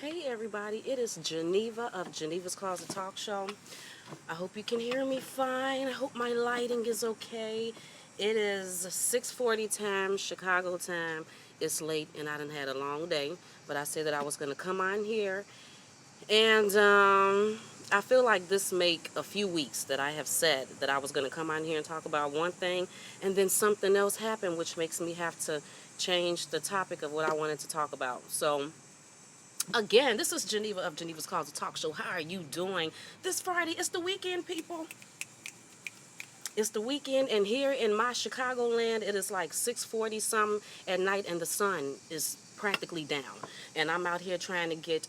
Hey everybody, it is Geneva of Geneva's Closet Talk Show. I hope you can hear me fine. I hope my lighting is okay. It is 6:40 time, Chicago time. It's late and I done had a long day, but I said that I was going to come on here and I feel like this make a few weeks that I have said that I was going to come on here and talk about one thing, and then something else happened which makes me have to change the topic of what I wanted to talk about. So again, this is Geneva of Geneva's Closet Talk Show. How are you doing this Friday? It's the weekend, people. It's the weekend, and here in my Chicagoland, it is like 6:40 something at night, and the sun is practically down. And I'm out here trying to get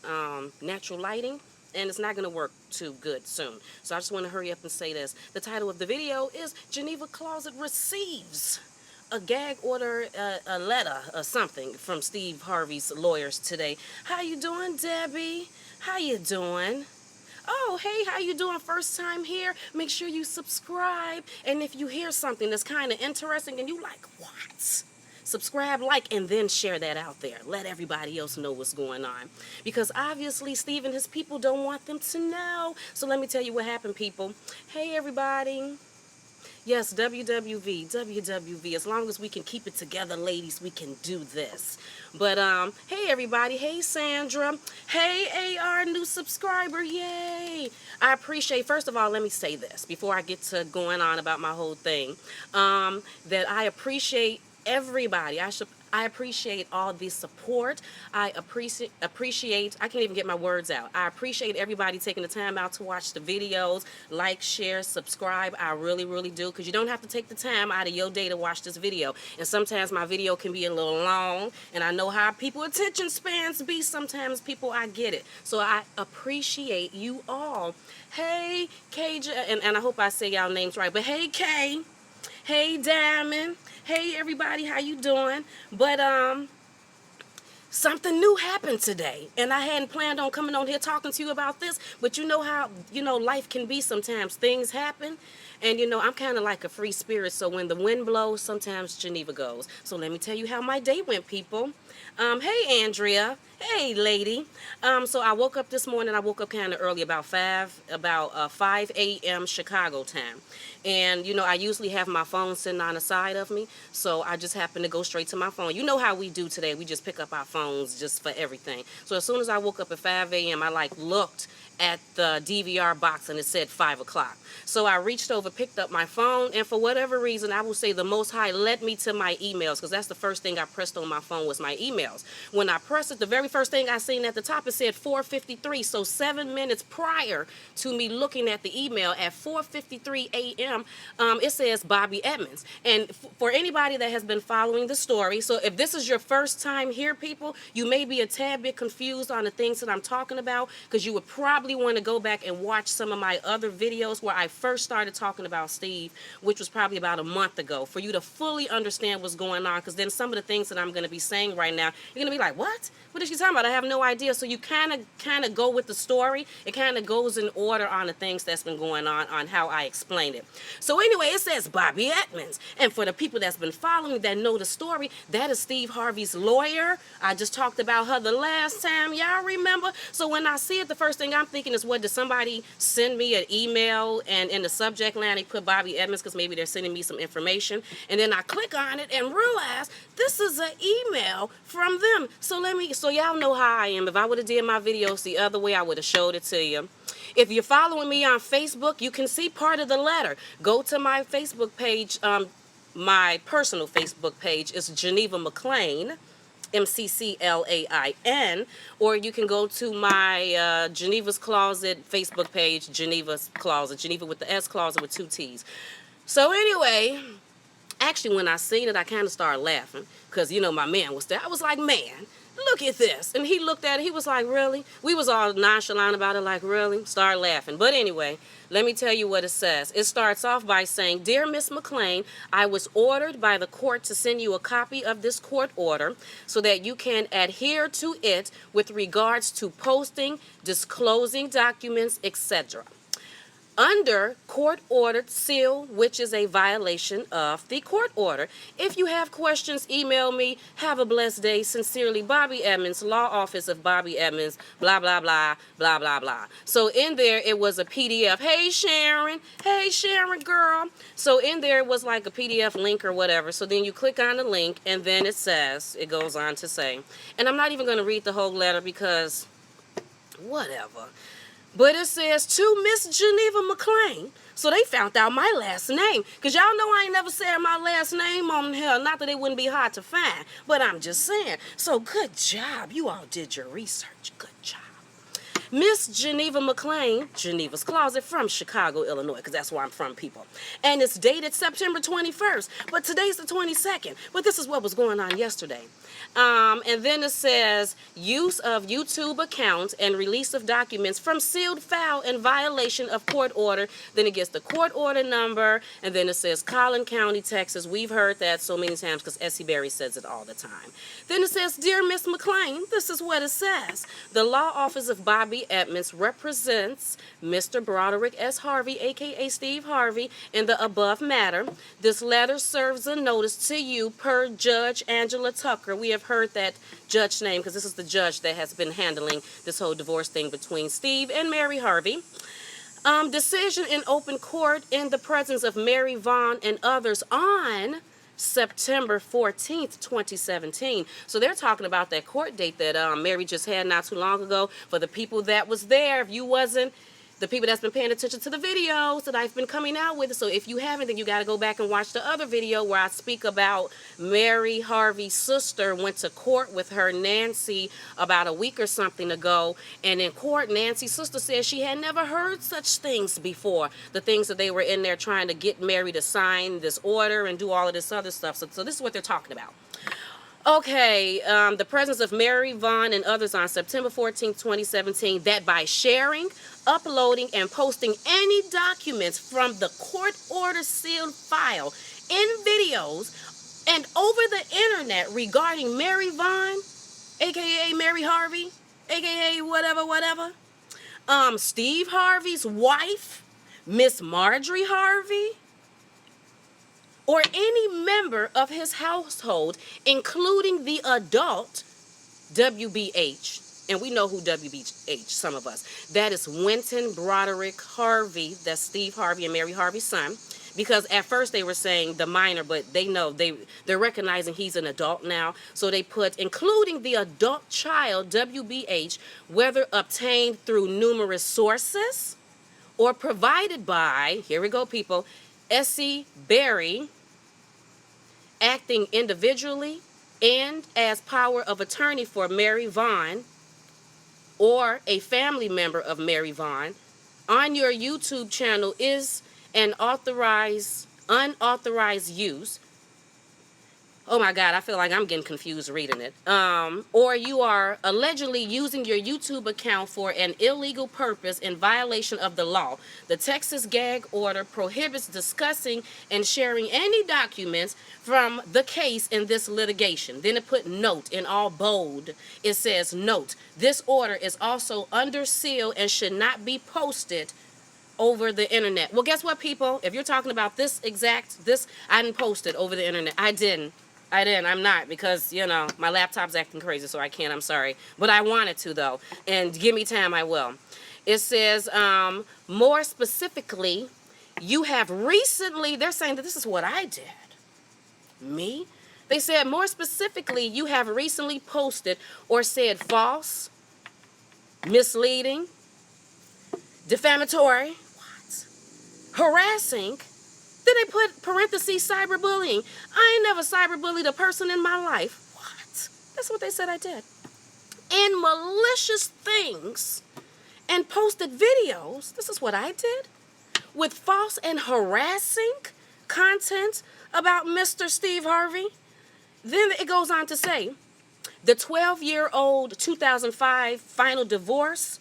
natural lighting, and it's not going to work too good soon. So I just want to hurry up and say this. The title of the video is Geneva Closet Receives a gag order, a letter or something from Steve Harvey's lawyers today. How you doing, Debbie? How you doing? Oh, hey, how you doing? First time here? Make sure you subscribe. And if you hear something that's kind of interesting and you like, what? Subscribe, like, and then share that out there. Let everybody else know what's going on. Because obviously Steve and his people don't want them to know. So let me tell you what happened, people. Hey, everybody. Yes, WWV, WWV. As long as we can keep it together, ladies, we can do this. But, hey, everybody. Hey, Sandra. Hey, AR, new subscriber. Yay. I appreciate, first of all, let me say this before I get to going on about my whole thing, that I appreciate everybody. I appreciate all the support. I appreciate, I can't even get my words out. I appreciate everybody taking the time out to watch the videos, like, share, subscribe. I really, really do, because you don't have to take the time out of your day to watch this video. And sometimes my video can be a little long, and I know how people attention spans be. Sometimes people, I get it. So I appreciate you all. Hey, KJ, and I hope I say y'all names right, but hey, Kay. Hey, Diamond. Hey, everybody, how you doing? But, something new happened today, and I hadn't planned on coming on here talking to you about this, but you know how, life can be sometimes. Things happen, and, I'm kind of like a free spirit, so when the wind blows, sometimes Geneva goes. So let me tell you how my day went, people. Hey, Andrea. Hey, lady. So I woke up this morning. I woke up kind of early, about 5 a.m. Chicago time. And, I usually have my phone sitting on the side of me, so I just happened to go straight to my phone. You know how we do today. We just pick up our phones just for everything. So as soon as I woke up at 5 a.m., I, looked at the DVR box, and it said 5 o'clock. So I reached over, picked up my phone, and for whatever reason, I will say the Most High led me to my emails, because that's the first thing I pressed on my phone was my emails. When I pressed it, the very first thing I seen at the top, it said 4:53. So 7 minutes prior to me looking at the email at 4:53 a.m., it says Bobby Edmonds. And for anybody that has been following the story, so if this is your first time here, people, you may be a tad bit confused on the things that I'm talking about, because you would probably want to go back and watch some of my other videos where I first started talking about Steve, which was probably about a month ago, for you to fully understand what's going on, because then some of the things that I'm going to be saying right now, you're going to be like, what? What is she talking about? I have no idea. So you kind of go with the story. It kind of goes in order on the things that's been going on how I explain it. So anyway, it says Bobby Edmonds. And for the people that's been following that know the story, that is Steve Harvey's lawyer. I just talked about her the last time. Y'all remember? So when I see it, the first thing I'm thinking is, what, did somebody send me an email, and in the subject line they put Bobby Edmonds because maybe they're sending me some information? And then I click on it and realize this is an email from them. So y'all know how I am. If I would have did my videos the other way, I would have showed it to you. If you're following me on Facebook, you can see part of the letter. Go to my Facebook page. My personal Facebook page is Geneva McClain, MCCLAIN, or you can go to my Geneva's Closet Facebook page, Geneva's Closet, Geneva with the S, Closet with 2 T's. So anyway, actually when I seen it, I kind of started laughing, because, my man was there. I was like, man, look at this. And he looked at it. He was like, really? We was all nonchalant about it, like, really? Started laughing. But anyway, let me tell you what it says. It starts off by saying, Dear Miss McClain, I was ordered by the court to send you a copy of this court order so that you can adhere to it with regards to posting, disclosing documents, etc. under court-ordered seal, which is a violation of the court order. If you have questions, email me. Have a blessed day. Sincerely, Bobby Edmonds, Law Office of Bobby Edmonds, blah, blah, blah, blah, blah, blah. So in there, it was a PDF. Hey, Sharon. Hey, Sharon, girl. So in there, it was like a PDF link or whatever. So then you click on the link, and then it goes on to say, and I'm not even going to read the whole letter because whatever. But it says, to Miss Geneva McLean. So they found out my last name. Because y'all know I ain't never said my last name on here. Not that it wouldn't be hard to find. But I'm just saying. So good job. You all did your research. Good job. Miss Geneva McLean, Geneva's Closet, from Chicago, Illinois, because that's where I'm from, people. And it's dated September 21st, but today's the 22nd. But this is what was going on yesterday. And then it says, use of YouTube accounts and release of documents from sealed file in violation of court order. Then it gets the court order number, and then it says Collin County, Texas. We've heard that so many times because Essie Berry says it all the time. Then it says, Dear Miss McLean, this is what it says. The Law Office of Bobby Edmonds represents Mr. Broderick S. Harvey, a.k.a. Steve Harvey, in the above matter. This letter serves a notice to you per Judge Angela Tucker. We have heard that judge name because this is the judge that has been handling this whole divorce thing between Steve and Mary Harvey. Decision in open court in the presence of Mary Vaughn and others on September 14th, 2017. So they're talking about that court date that Mary just had not too long ago. For the people that was there, if you wasn't, the people that's been paying attention to the videos that I've been coming out with. So if you haven't, then you got to go back and watch the other video where I speak about Mary Harvey's sister went to court with her Nancy about a week or something ago. And in court, Nancy's sister said she had never heard such things before. The things that they were in there trying to get Mary to sign this order and do all of this other stuff. So this is what they're talking about. Okay, the presence of Mary Vaughn and others on September 14, 2017, that by sharing, uploading, and posting any documents from the court order sealed file in videos and over the internet regarding Mary Vaughn, aka Mary Harvey, aka whatever, Steve Harvey's wife, Miss Marjorie Harvey, or any member of his household, including the adult WBH. And we know who WBH, some of us. That is Winton Broderick Harvey. That's Steve Harvey and Mary Harvey's son. Because at first they were saying the minor, but they know, they're recognizing he's an adult now. So they put, including the adult child, WBH, whether obtained through numerous sources or provided by, here we go, people, Essie Berry, acting individually and as power of attorney for Mary Vaughn or a family member of Mary Vaughn on your YouTube channel is an unauthorized use. Oh my God, I feel like I'm getting confused reading it. Or you are allegedly using your YouTube account for an illegal purpose in violation of the law. The Texas gag order prohibits discussing and sharing any documents from the case in this litigation. Then it put note in all bold. It says, note, this order is also under seal and should not be posted over the internet. Well, guess what, people? If you're talking about this, I didn't post it over the internet. I didn't. I'm not, because, you know, my laptop's acting crazy, so I can't. I'm sorry. But I wanted to, though. And give me time, I will. It says, more specifically, you have recently, they're saying that this is what I did. Me? They said, more specifically, you have recently posted or said false, misleading, defamatory, harassing. Then they put parentheses cyberbullying. I ain't never cyberbullied a person in my life. What? That's what they said I did. And malicious things and posted videos. This is what I did. With false and harassing content about Mr. Steve Harvey. Then it goes on to say, the 12-year-old 2005 final divorce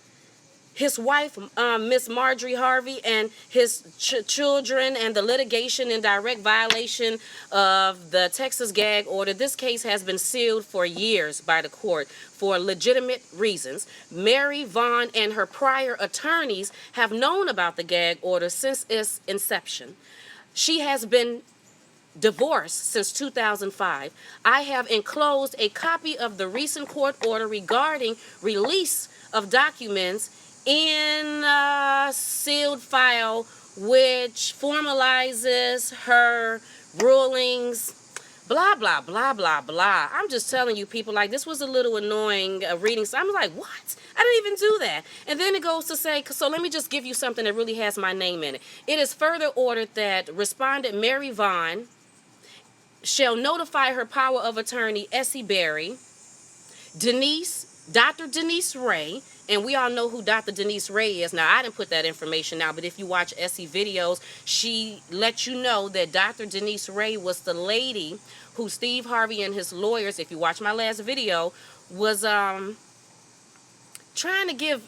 his wife, Miss Marjorie Harvey, and his children, and the litigation in direct violation of the Texas gag order. This case has been sealed for years by the court for legitimate reasons. Mary Vaughn and her prior attorneys have known about the gag order since its inception. She has been divorced since 2005. I have enclosed a copy of the recent court order regarding release of documents in a sealed file which formalizes her rulings, blah, blah, blah, blah, blah. I'm just telling you, people, like, this was a little annoying reading. So I'm like, what? I didn't even do that. And then it goes to say, so let me just give you something that really has my name in it. It is further ordered that Respondent Mary Vaughn shall notify her power of attorney, Essie Berry, Dr. Denise Ray, and we all know who Dr. Denise Ray is. Now, I didn't put that information now, but if you watch Essie videos, she let you know that Dr. Denise Ray was the lady who Steve Harvey and his lawyers, if you watch my last video, was trying to give,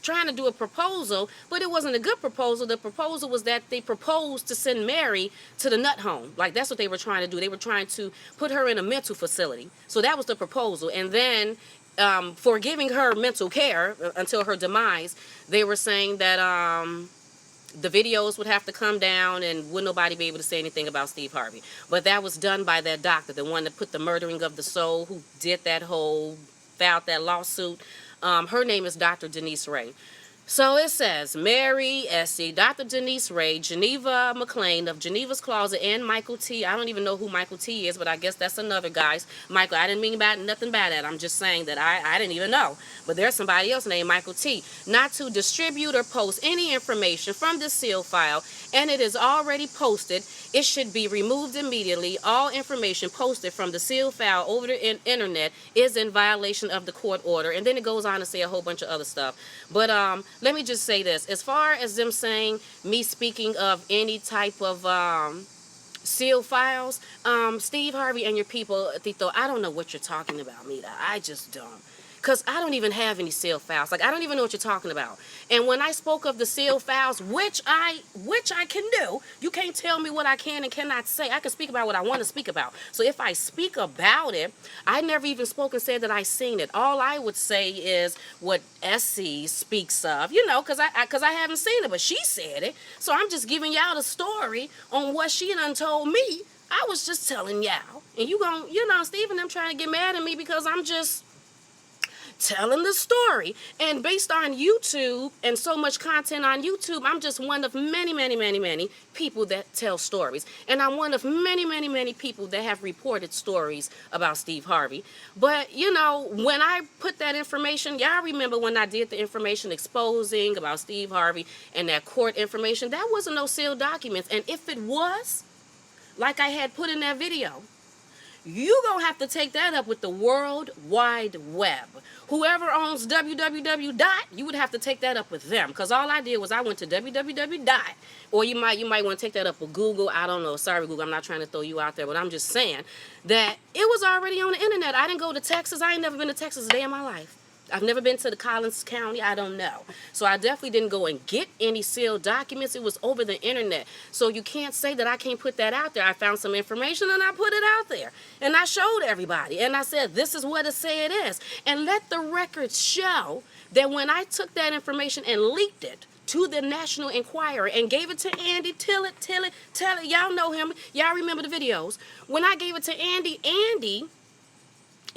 trying to do a proposal, but it wasn't a good proposal. The proposal was that they proposed to send Mary to the nut home. Like, that's what they were trying to do. They were trying to put her in a mental facility. So that was the proposal. And then for giving her mental care until her demise, they were saying that the videos would have to come down and would nobody be able to say anything about Steve Harvey. But that was done by that doctor, the one that put the murdering of the soul, who did that whole, filed that lawsuit. Her name is Dr. Denise Ray. So it says, Mary, Essie, Dr. Denise Ray, Geneva McLean of Geneva's Closet, and Michael T. I don't even know who Michael T is, but I guess that's another guy's. Michael, I didn't mean nothing bad at it. I'm just saying that I didn't even know. But there's somebody else named Michael T. Not to distribute or post any information from this sealed file, and it is already posted. It should be removed immediately. All information posted from the sealed file over the internet is in violation of the court order. And then it goes on to say a whole bunch of other stuff. But let me just say this. As far as them saying, me speaking of any type of sealed files, Steve Harvey and your people, Tito, I don't know what you're talking about, Mita. I just don't. Because I don't even have any sealed files. Like, I don't even know what you're talking about. And when I spoke of the sealed files, which I can do, you can't tell me what I can and cannot say. I can speak about what I want to speak about. So if I speak about it, I never even spoke and said that I seen it. All I would say is what Essie speaks of, because I haven't seen it, but she said it. So I'm just giving y'all the story on what she done told me. I was just telling y'all. And Steve and them trying to get mad at me because I'm just telling the story. And based on YouTube and so much content on YouTube, I'm just one of many, many, many, many people that tell stories. And I'm one of many, many, many people that have reported stories about Steve Harvey. But, when I put that information, y'all remember when I did the information exposing about Steve Harvey and that court information, that wasn't no sealed documents. And if it was, like I had put in that video, you gonna have to take that up with the World Wide Web. Whoever owns www. You would have to take that up with them. Because all I did was I went to www. Or you might want to take that up with Google. I don't know. Sorry, Google. I'm not trying to throw you out there. But I'm just saying that it was already on the internet. I didn't go to Texas. I ain't never been to Texas a day in my life. I've never been to the Collins County. I don't know. So I definitely didn't go and get any sealed documents. It was over the internet. So you can't say that I can't put that out there. I found some information and I put it out there. And I showed everybody. And I said, this is what it say it is. And let the records show that when I took that information and leaked it to the National Enquirer and gave it to Andy, tell it. Y'all know him. Y'all remember the videos. When I gave it to Andy,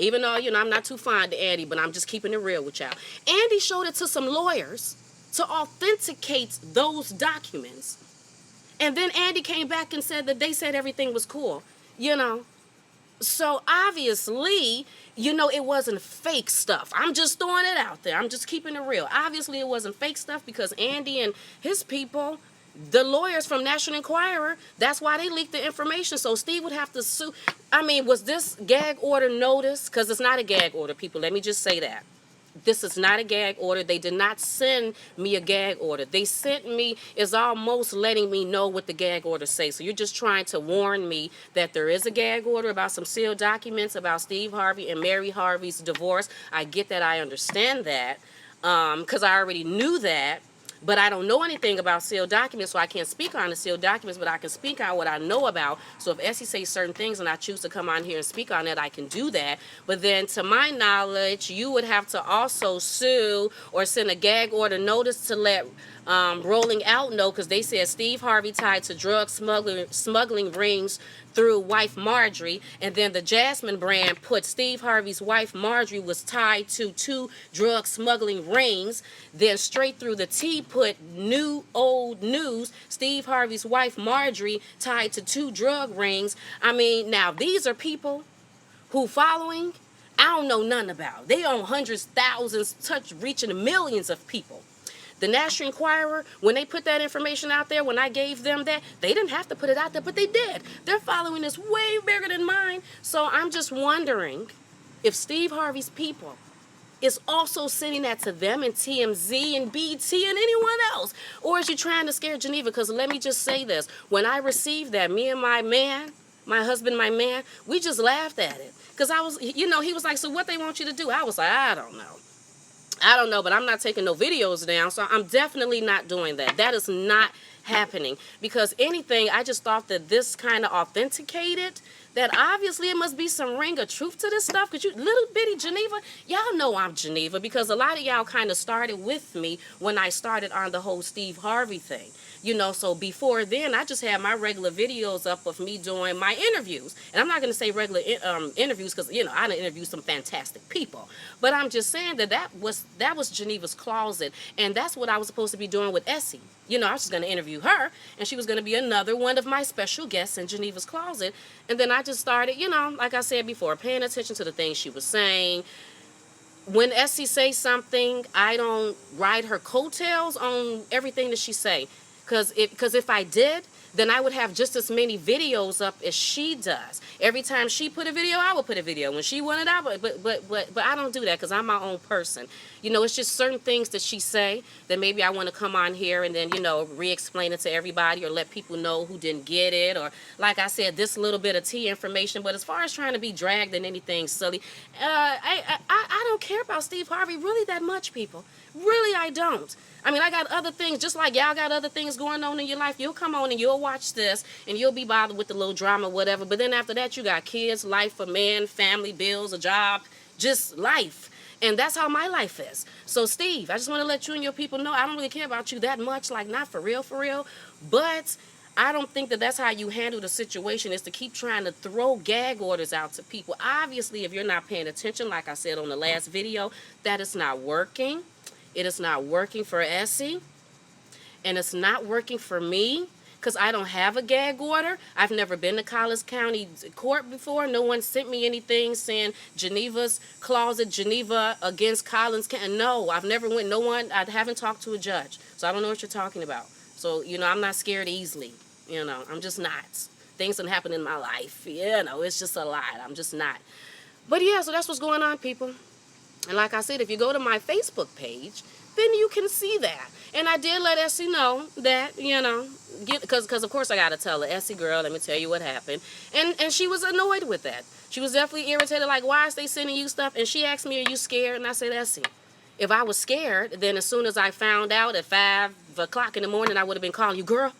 even though, I'm not too fond of Andy, but I'm just keeping it real with y'all. Andy showed it to some lawyers to authenticate those documents. And then Andy came back and said that they said everything was cool, So obviously, it wasn't fake stuff. I'm just throwing it out there. I'm just keeping it real. Obviously, it wasn't fake stuff because Andy and his people, the lawyers from National Enquirer, that's why they leaked the information. So Steve would have to sue. I mean, was this gag order notice? Because it's not a gag order, people. Let me just say that. This is not a gag order. They did not send me a gag order. They sent me, is almost letting me know what the gag order says. So you're just trying to warn me that there is a gag order about some sealed documents about Steve Harvey and Mary Harvey's divorce. I get that. I understand that. because I already knew that. But I don't know anything about sealed documents, so I can't speak on the sealed documents, but I can speak on what I know about. So if Essie says certain things and I choose to come on here and speak on it, I can do that. But then to my knowledge, you would have to also sue or send a gag order notice to let Rolling Out know, because they said Steve Harvey tied to drug smuggling rings through wife Marjorie, and then the Jasmine brand put Steve Harvey's wife Marjorie was tied to 2 drug smuggling rings. Then straight through the T put New Old News, Steve Harvey's wife Marjorie tied to 2 drug rings. I mean, now these are people who following I don't know nothing about. They own hundreds, thousands, reaching millions of people. The National Enquirer, when they put that information out there, when I gave them that, they didn't have to put it out there, but they did. Their following is way bigger than mine. So I'm just wondering if Steve Harvey's people is also sending that to them and TMZ and BT and anyone else. Or is you trying to scare Geneva? Because let me just say this. When I received that, me and my man, my husband, my man, we just laughed at it. Because I was, he was like, so what they want you to do? I was like, I don't know, but I'm not taking no videos down, so I'm definitely not doing that. That is not happening, because anything, I just thought that this kind of authenticated that obviously it must be some ring of truth to this stuff, because you little bitty Geneva, y'all know I'm Geneva, because a lot of y'all kind of started with me when I started on the whole Steve Harvey thing. So before then, I just had my regular videos up of me doing my interviews. And I'm not going to say regular interviews because, I done interviewed some fantastic people. But I'm just saying that was Geneva's Closet. And that's what I was supposed to be doing with Essie. I was just going to interview her, and she was going to be another one of my special guests in Geneva's Closet. And then I just started, like I said before, paying attention to the things she was saying. When Essie says something, I don't ride her coattails on everything that she say. Because if I did, then I would have just as many videos up as she does. Every time she put a video, I would put a video. When she wanted, I would. But I don't do that because I'm my own person. It's just certain things that she say that maybe I want to come on here and then, re-explain it to everybody or let people know who didn't get it. Or, like I said, this little bit of tea information. But as far as trying to be dragged in anything silly, I don't care about Steve Harvey really that much, people. Really, I don't. I mean, I got other things, just like y'all got other things going on in your life. You'll come on and you'll watch this, and you'll be bothered with the little drama, whatever. But then after that, you got kids, life, a man, family, bills, a job, just life. And that's how my life is. So, Steve, I just want to let you and your people know I don't really care about you that much, like not for real, for real. But I don't think that that's how you handle the situation, is to keep trying to throw gag orders out to people. Obviously, if you're not paying attention, like I said on the last video, that is not working. It is not working for Essie, and it's not working for me because I don't have a gag order. I've never been to Collins County Court before. No one sent me anything saying Geneva's Closet, Geneva against Collins County. No, I've never went. I haven't talked to a judge, so I don't know what you're talking about. So, I'm not scared easily. I'm just not. Things that happen in my life, it's just a lot. I'm just not. But yeah, so that's what's going on, people. And like I said, if you go to my Facebook page, then you can see that. And I did let Essie know that, because of course I got to tell her, Essie, girl, let me tell you what happened. And she was annoyed with that. She was definitely irritated, like, why is they sending you stuff? And she asked me, are you scared? And I said, Essie, if I was scared, then as soon as I found out at 5 o'clock in the morning, I would have been calling you, girl.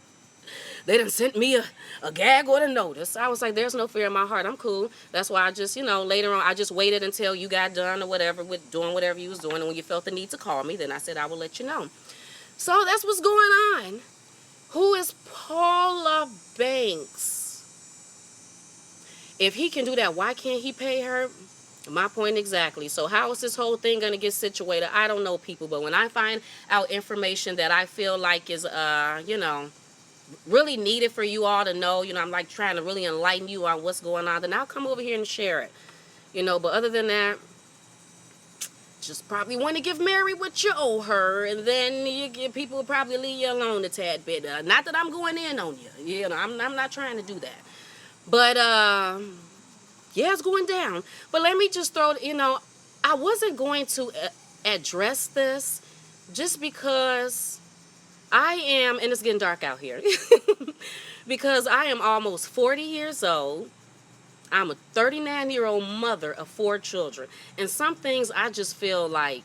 They done sent me a gag order notice. I was like, there's no fear in my heart. I'm cool. That's why I just, later on, I just waited until you got done or whatever with doing whatever you was doing. And when you felt the need to call me, then I said I will let you know. So that's what's going on. Who is Paula Banks? If he can do that, why can't he pay her? My point exactly. So how is this whole thing going to get situated? I don't know, people. But when I find out information that I feel like is, really needed for you all to know, I'm like trying to really enlighten you on what's going on, then I'll come over here and share it, but other than that, just probably want to give Mary what you owe her, and then people will probably leave you alone a tad bit. Not that I'm going in on you, I'm not trying to do that, but yeah, it's going down. But let me just throw, I wasn't going to address this just because I am, and it's getting dark out here, because I am almost 40 years old. I'm a 39-year-old mother of 4 children. And some things I just feel like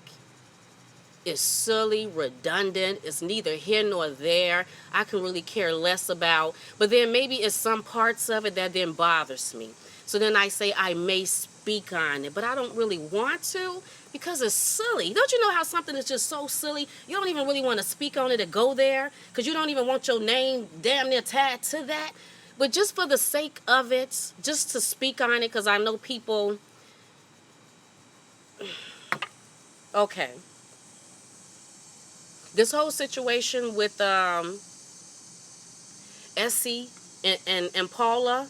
is silly, redundant. It's neither here nor there. I can really care less about. But then maybe it's some parts of it that then bothers me. So then I say I may speak on it, but I don't really want to because it's silly. Don't you know how something is just so silly? You don't even really want to speak on it or go there because you don't even want your name damn near tagged to that. But just for the sake of it, just to speak on it, because I know people. Okay. This whole situation with Essie and Paula.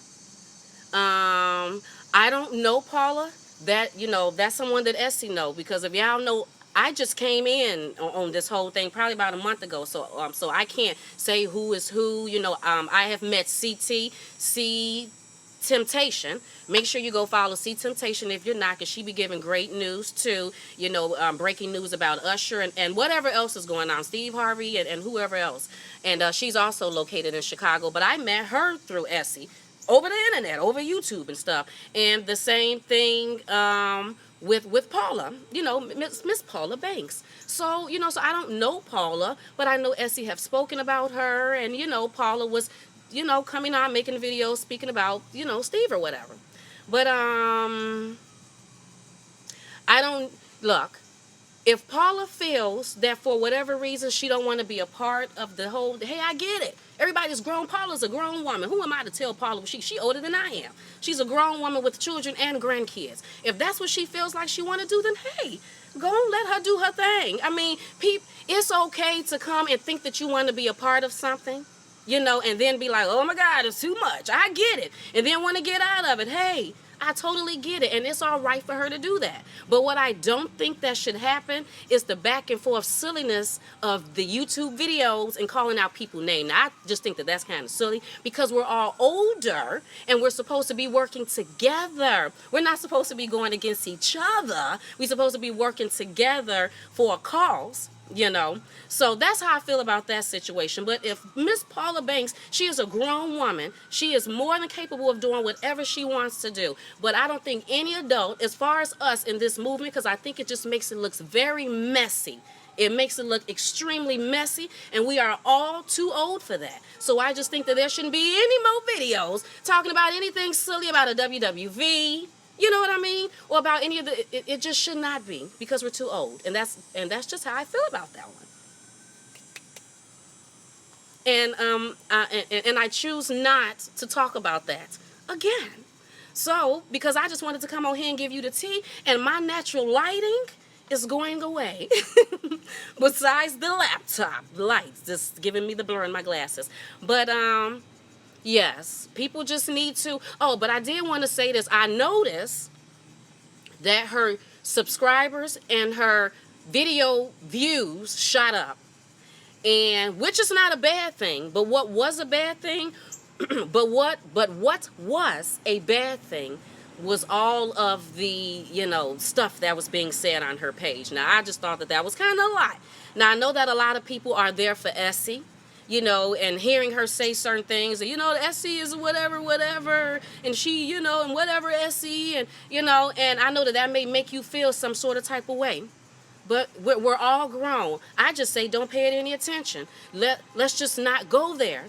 I don't know Paula. That, that's someone that Essie know, because if y'all know, I just came in on this whole thing probably about a month ago, so I can't say who is who. I have met C Temptation. Make sure you go follow C Temptation if you're not, because she be giving great news too. Breaking news about Usher and whatever else is going on, Steve Harvey and whoever else. And she's also located in Chicago, but I met her through Essie over the internet, over YouTube and stuff. And the same thing with Paula, Miss Paula Banks. So, so I don't know Paula, but I know Essie have spoken about her, and, Paula was, coming on, making videos, speaking about, Steve or whatever. But, I don't, look, if Paula feels that for whatever reason she don't want to be a part of the whole, hey, I get it. Everybody's grown. Paula's a grown woman. Who am I to tell Paula? She older than I am. She's a grown woman with children and grandkids. If that's what she feels like she want to do, then hey, go and let her do her thing. I mean, it's okay to come and think that you want to be a part of something, and then be like, oh my God, it's too much. I get it. And then want to get out of it. Hey, I totally get it, and it's all right for her to do that. But what I don't think that should happen is the back and forth silliness of the YouTube videos and calling out people's names. Now, I just think that that's kind of silly, because we're all older and we're supposed to be working together. We're not supposed to be going against each other. We're supposed to be working together for a cause. So that's how I feel about that situation. But if Miss Paula Banks, she is a grown woman, she is more than capable of doing whatever she wants to do. But I don't think any adult, as far as us in this movement, because I think it just makes it look very messy. It makes it look extremely messy, and we are all too old for that. So I just think that there shouldn't be any more videos talking about anything silly about a WWV. You know what I mean? Or about any of the, it just should not be, because we're too old. And that's just how I feel about that one. And I choose not to talk about that again. So, because I just wanted to come on here and give you the tea, and my natural lighting is going away. Besides the laptop lights, just giving me the blur in my glasses. But, yes, people just need to. Oh, but I did want to say this. I noticed that her subscribers and her video views shot up, and which is not a bad thing. But what was a bad thing? but what was a bad thing was all of the stuff that was being said on her page. Now, I just thought that was kind of a lot. Now, I know that a lot of people are there for Essie. And hearing her say certain things, Essie is whatever, and she, and whatever Essie, and, and I know that may make you feel some sort of type of way, but we're all grown. I just say don't pay it any attention. Let's just not go there,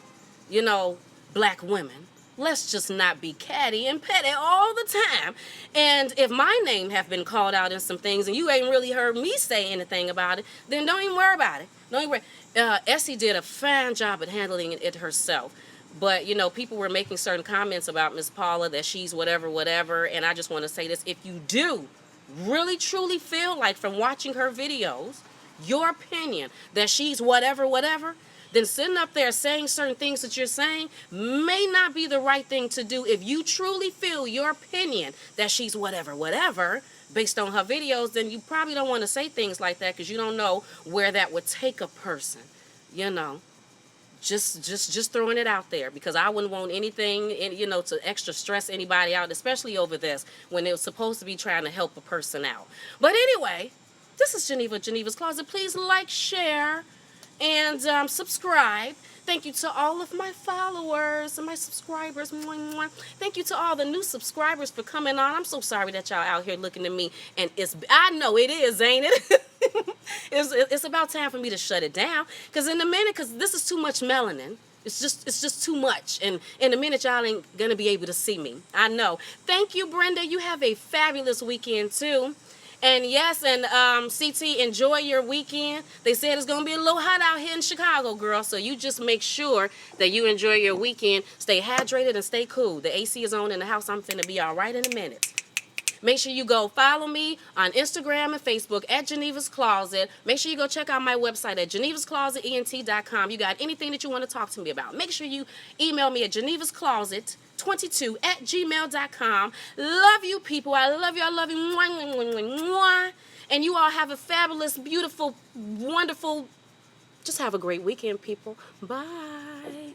black women. Let's just not be catty and petty all the time. And if my name have been called out in some things and you ain't really heard me say anything about it, then don't even worry about it. Don't even worry. Essie did a fine job at handling it herself. But, people were making certain comments about Miss Paula, that she's whatever. And I just want to say this. If you do really, truly feel like from watching her videos, your opinion that she's whatever, then sitting up there saying certain things that you're saying may not be the right thing to do. If you truly feel your opinion that she's whatever, based on her videos, then you probably don't want to say things like that, because you don't know where that would take a person. Just throwing it out there, because I wouldn't want anything, to extra stress anybody out, especially over this, when it was supposed to be trying to help a person out. But anyway, this is Geneva's Closet. Please like, share, and subscribe. Thank you to all of my followers and my subscribers. Thank you to all the new subscribers for coming on. I'm so sorry that y'all out here looking at me, and I know it is, ain't it? It's about time for me to shut it down. Cause in a minute, cause this is too much melanin. It's just too much. And in a minute, y'all ain't gonna be able to see me. I know. Thank you, Brenda. You have a fabulous weekend too. And yes, and CT, enjoy your weekend. They said it's gonna be a little hot out here in Chicago, girl. So you just make sure that you enjoy your weekend. Stay hydrated and stay cool. The AC is on in the house. I'm finna be all right in a minute. Make sure you go follow me on Instagram and Facebook at Geneva's Closet. Make sure you go check out my website at genevasclosetent.com. You got anything that you want to talk to me about, make sure you email me at genevascloset22@gmail.com. Love you, people. I love you. I love you. Mwah, mwah, mwah, mwah, mwah. And you all have a fabulous, beautiful, wonderful, just have a great weekend, people. Bye.